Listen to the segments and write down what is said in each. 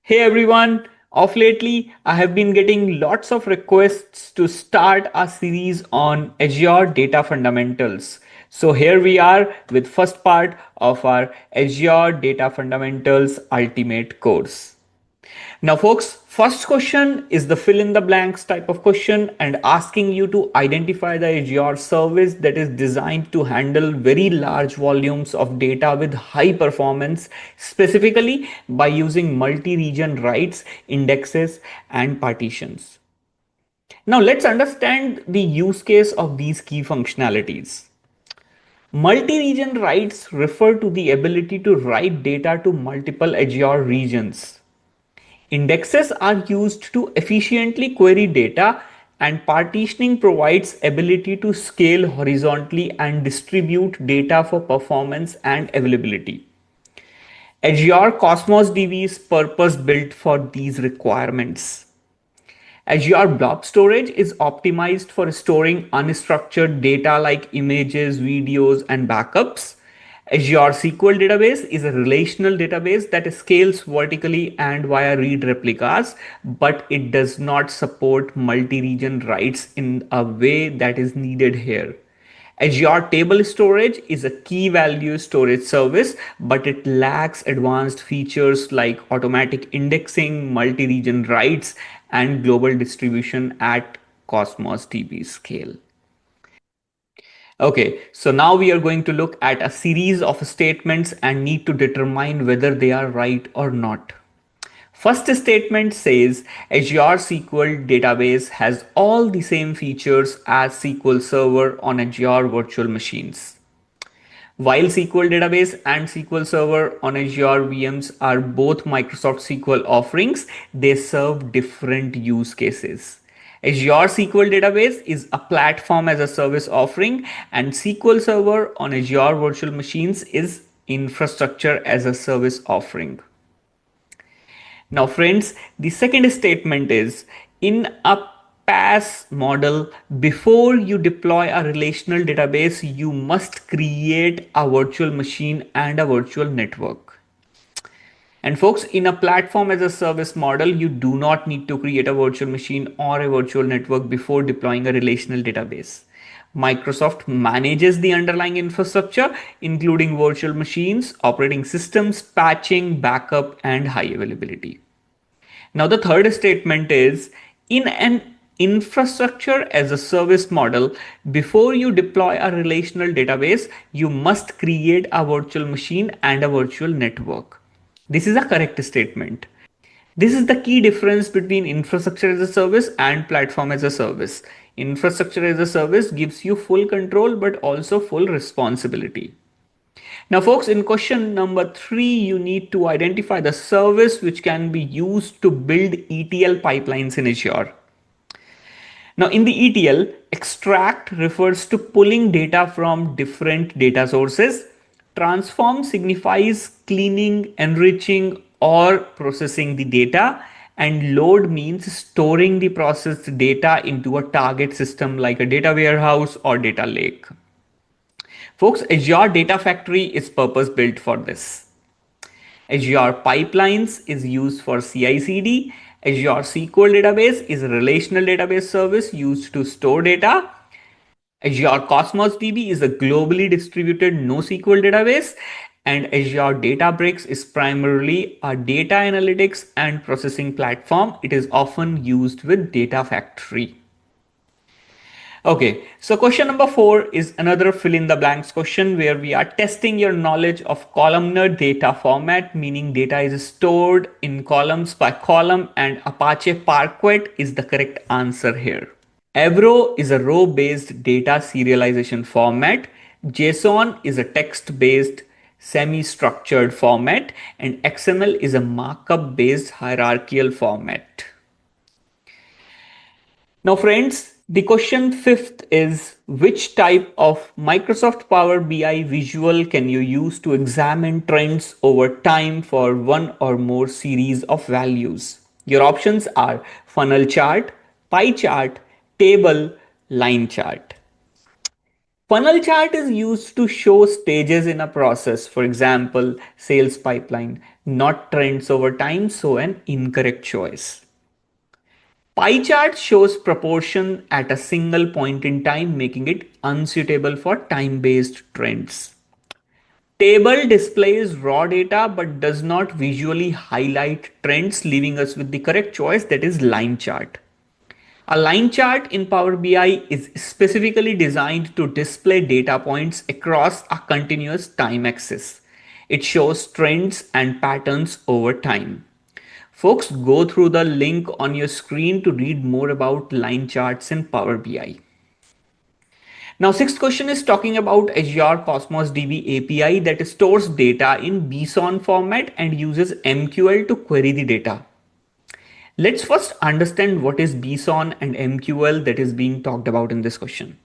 Hey everyone, of lately I have been getting lots of requests to start a series on Azure Data Fundamentals. So here we are with first part of our Azure Data Fundamentals Ultimate course. Now, folks, first question is the fill in the blanks type of question and asking you to identify the Azure service that is designed to handle very large volumes of data with high performance, specifically by using multi-region writes, indexes, and partitions. Now, let's understand the use case of these key functionalities. Multi-region writes refer to the ability to write data to multiple Azure regions. Indexes are used to efficiently query data, and partitioning provides ability to scale horizontally and distribute data for performance and availability. Azure Cosmos DB is purpose built for these requirements. Azure Blob Storage is optimized for storing unstructured data like images, videos, and backups. Azure SQL Database is a relational database that scales vertically and via read replicas, but it does not support multi-region writes in a way that is needed here. Azure Table Storage is a key value storage service, but it lacks advanced features like automatic indexing, multi-region writes, and global distribution at Cosmos DB scale. Okay, so now we are going to look at a series of statements and need to determine whether they are right or not. First statement says Azure SQL database has all the same features as SQL Server on Azure virtual machines. While SQL database and SQL Server on Azure VMs are both Microsoft SQL offerings, they serve different use cases. Azure SQL Database is a platform as a service offering, and SQL Server on Azure virtual machines is infrastructure as a service offering. Now, friends, the second statement is in a PaaS model, before you deploy a relational database, you must create a virtual machine and a virtual network. And folks, in a platform as a service model, you do not need to create a virtual machine or a virtual network before deploying a relational database. Microsoft manages the underlying infrastructure, including virtual machines, operating systems, patching, backup, and high availability. Now, the third statement is in an infrastructure as a service model, before you deploy a relational database, you must create a virtual machine and a virtual network. This is a correct statement. This is the key difference between infrastructure as a service and platform as a service. Infrastructure as a service gives you full control but also full responsibility. Now, folks, in question number 3, you need to identify the service which can be used to build ETL pipelines in Azure. Now, in the ETL, extract refers to pulling data from different data sources. Transform signifies cleaning, enriching, or processing the data. And load means storing the processed data into a target system like a data warehouse or data lake. Folks, Azure Data Factory is purpose built for this. Azure Pipelines is used for CI/CD. Azure SQL Database is a relational database service used to store data. Azure Cosmos DB is a globally distributed NoSQL database. And Azure Databricks is primarily a data analytics and processing platform. It is often used with Data Factory. Okay, so question number 4 is another fill in the blanks question where we are testing your knowledge of columnar data format, meaning data is stored in columns by column, and Apache Parquet is the correct answer here. Avro is a row-based data serialization format. JSON is a text-based semi-structured format, and XML is a markup-based hierarchical format. Now, friends, the question 5th is which type of Microsoft Power BI visual can you use to examine trends over time for one or more series of values? Your options are funnel chart, pie chart, table, line chart. Funnel chart is used to show stages in a process, for example, sales pipeline, not trends over time, so an incorrect choice. Pie chart shows proportion at a single point in time, making it unsuitable for time-based trends. Table displays raw data but does not visually highlight trends, leaving us with the correct choice, that is line chart. A line chart in Power BI is specifically designed to display data points across a continuous time axis. It shows trends and patterns over time. Folks, go through the link on your screen to read more about line charts in Power BI. Now, sixth question is talking about Azure Cosmos DB API that stores data in BSON format and uses MQL to query the data. Let's first understand what is BSON and MQL that is being talked about in this question.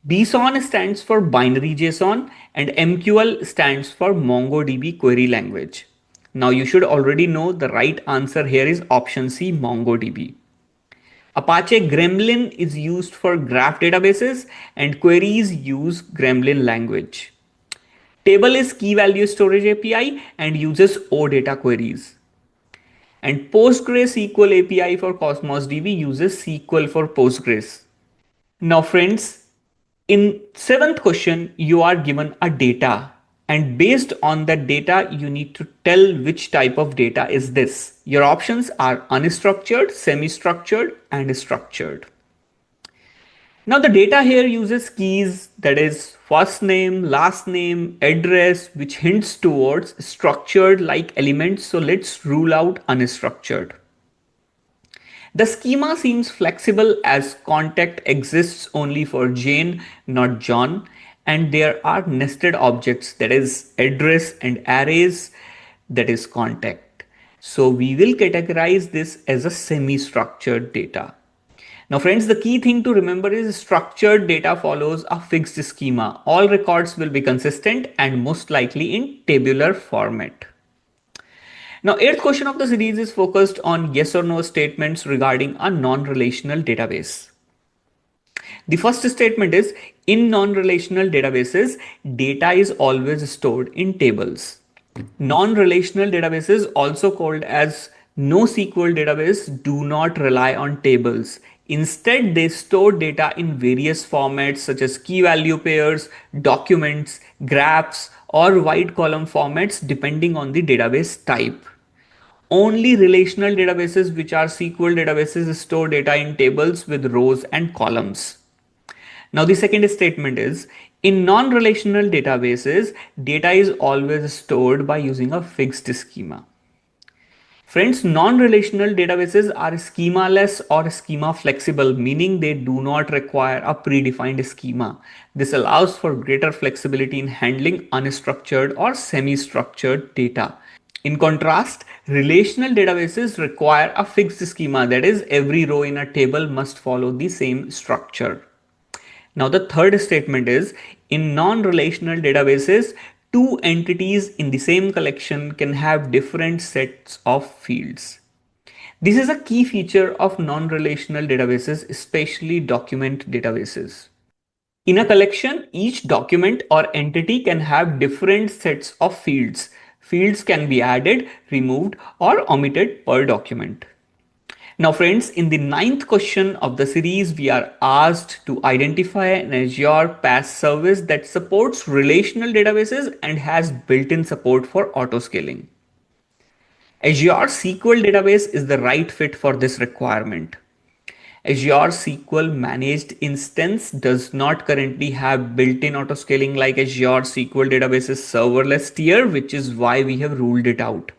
BSON stands for binary JSON and MQL stands for MongoDB query language. Now you should already know the right answer here is option C, MongoDB. Apache Gremlin is used for graph databases and queries use Gremlin language. Table is key value storage API and uses OData queries. And PostgreSQL API for Cosmos DB uses SQL for Postgres. Now friends, in seventh question, you are given a data and based on that data, you need to tell which type of data is this. Your options are unstructured, semi-structured and structured. Now the data here uses keys, that is first name, last name, address, which hints towards structured like elements. So let's rule out unstructured. The schema seems flexible as contact exists only for Jane, not John, and there are nested objects, that is address and arrays, that is contact. So we will categorize this as a semi-structured data. Now friends, the key thing to remember is structured data follows a fixed schema. All records will be consistent and most likely in tabular format. Now, eighth question of the series is focused on yes or no statements regarding a non-relational database. The first statement is in non-relational databases, data is always stored in tables. Non-relational databases, also called as NoSQL database, do not rely on tables. Instead, they store data in various formats such as key value pairs, documents, graphs, or wide column formats depending on the database type. Only relational databases, which are SQL databases, store data in tables with rows and columns. Now the second statement is in non-relational databases, data is always stored by using a fixed schema. Friends, non-relational databases are schema-less or schema-flexible, meaning they do not require a predefined schema. This allows for greater flexibility in handling unstructured or semi-structured data. In contrast, relational databases require a fixed schema, that is, every row in a table must follow the same structure. Now, the third statement is in non-relational databases, two entities in the same collection can have different sets of fields. This is a key feature of non-relational databases, especially document databases. In a collection, each document or entity can have different sets of fields. Fields can be added, removed, or omitted per document. Now friends, in the ninth question of the series, we are asked to identify an Azure PaaS service that supports relational databases and has built-in support for autoscaling. Azure SQL database is the right fit for this requirement. Azure SQL managed instance does not currently have built-in autoscaling like Azure SQL Database's serverless tier, which is why we have ruled it out.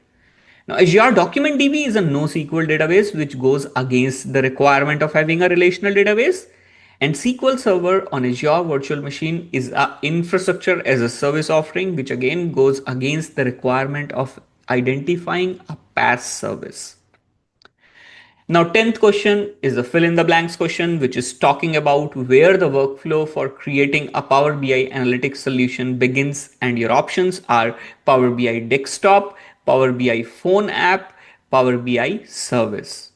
Now, Azure Document DB is a NoSQL database which goes against the requirement of having a relational database. And SQL Server on Azure Virtual Machine is an infrastructure as a service offering, which again goes against the requirement of identifying a PaaS service. Now, 10th question is a fill in the blanks question, which is talking about where the workflow for creating a Power BI analytics solution begins, and your options are Power BI desktop, Power BI phone app, Power BI service.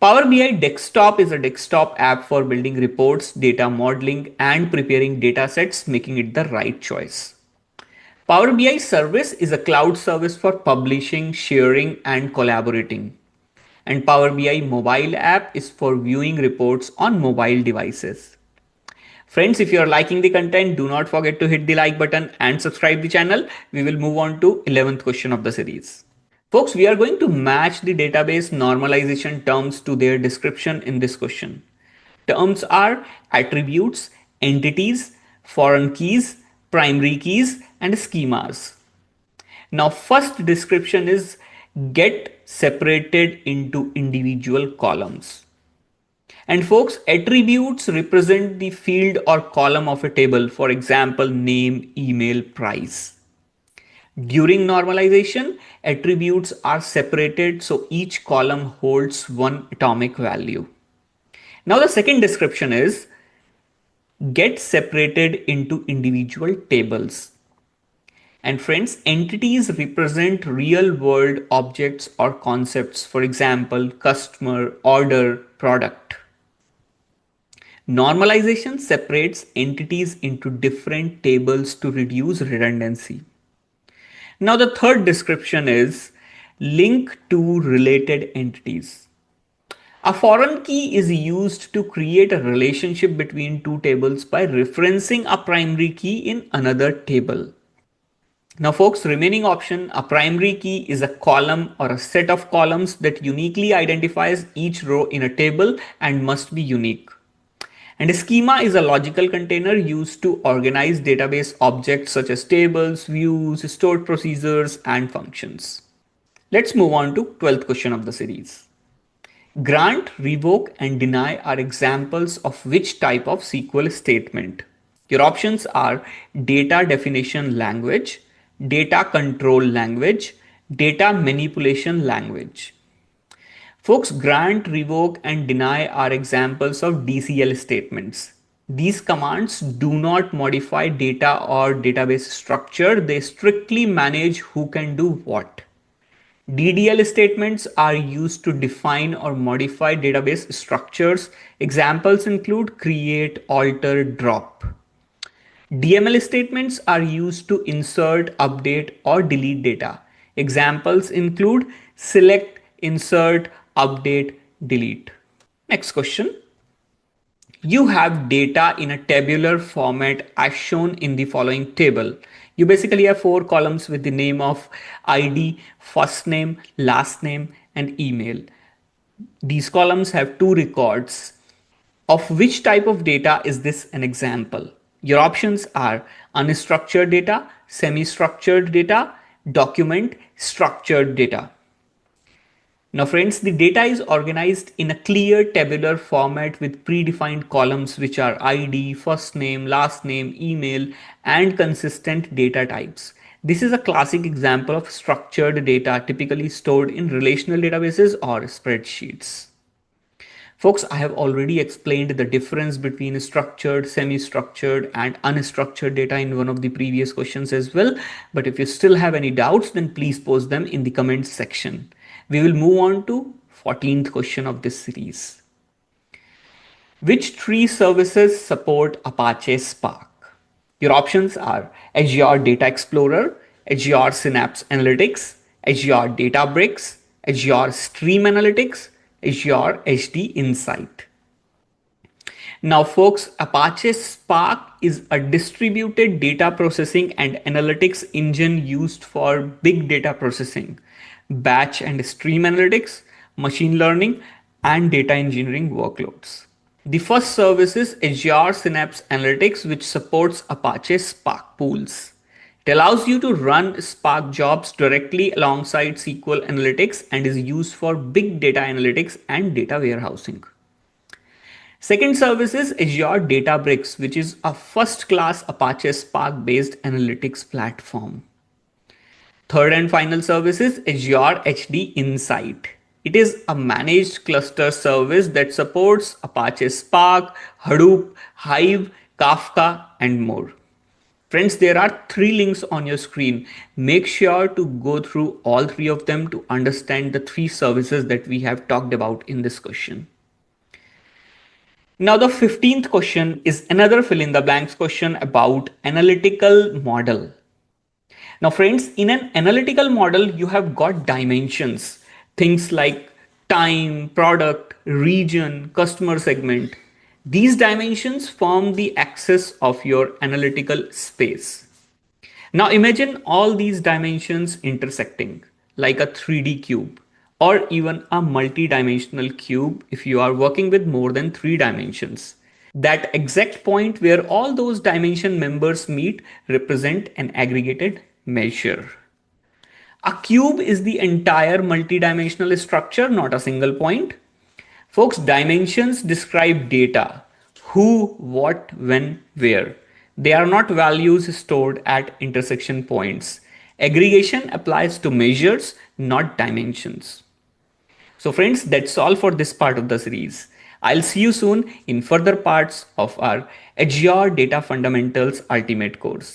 Power BI Desktop is a desktop app for building reports, data modeling, and preparing data sets, making it the right choice. Power BI Service is a cloud service for publishing, sharing, and collaborating. And Power BI Mobile app is for viewing reports on mobile devices. Friends, if you are liking the content, do not forget to hit the like button and subscribe the channel. We will move on to 11th question of the series. Folks, we are going to match the database normalization terms to their description in this question. Terms are attributes, entities, foreign keys, primary keys, and schemas. Now, first description is get separated into individual columns. And folks, attributes represent the field or column of a table, for example, name, email, price. During normalization, attributes are separated so each column holds one atomic value. Now, the second description is get separated into individual tables. And friends, entities represent real world objects or concepts, for example, customer, order, product. Normalization separates entities into different tables to reduce redundancy. Now, the third description is link to related entities. A foreign key is used to create a relationship between two tables by referencing a primary key in another table. Now, folks, remaining option, a primary key is a column or a set of columns that uniquely identifies each row in a table and must be unique. And a schema is a logical container used to organize database objects such as tables, views, stored procedures, and functions. Let's move on to 12th question of the series. Grant, revoke, and deny are examples of which type of SQL statement? Your options are data definition language, data control language, data manipulation language. Folks, grant, revoke, and deny are examples of DCL statements. These commands do not modify data or database structure, they strictly manage who can do what. DDL statements are used to define or modify database structures. Examples include create, alter, drop. DML statements are used to insert, update, or delete data. Examples include select, insert, update, delete. Next question. You have data in a tabular format as shown in the following table. You basically have four columns with the name of ID, first name, last name, and email. These columns have two records. Of which type of data is this an example? Your options are unstructured data, semi-structured data, document, structured data. Now friends, the data is organized in a clear tabular format with predefined columns which are ID, first name, last name, email, and consistent data types. This is a classic example of structured data typically stored in relational databases or spreadsheets. Folks, I have already explained the difference between structured, semi-structured, and unstructured data in one of the previous questions as well. But if you still have any doubts, then please post them in the comments section. We will move on to 14th question of this series. Which three services support Apache Spark? Your options are Azure Data Explorer, Azure Synapse Analytics, Azure Databricks, Azure Stream Analytics, Azure HD Insight. Now folks, Apache Spark is a distributed data processing and analytics engine used for big data processing, batch and stream analytics, machine learning, and data engineering workloads. The first service is Azure Synapse Analytics, which supports Apache Spark pools. It allows you to run Spark jobs directly alongside SQL Analytics and is used for big data analytics and data warehousing. Second service is Azure Databricks, which is a first-class Apache Spark-based analytics platform. Third and final service is Azure HD Insight. It is a managed cluster service that supports Apache Spark, Hadoop, Hive, Kafka, and more. Friends, there are three links on your screen. Make sure to go through all three of them to understand the three services that we have talked about in this question. Now, the 15th question is another fill in the blanks question about analytical model. Now, friends, in an analytical model, you have got dimensions, things like time, product, region, customer segment. These dimensions form the axis of your analytical space. Now, imagine all these dimensions intersecting like a 3D cube or even a multi-dimensional cube if you are working with more than 3 dimensions. That exact point where all those dimension members meet represent an aggregated measure. A cube is the entire multidimensional structure, not a single point. Folks, dimensions describe data: who, what, when, where. They are not values stored at intersection points. Aggregation applies to measures, not dimensions. So, friends, that's all for this part of the series. I'll see you soon in further parts of our Azure Data Fundamentals Ultimate course.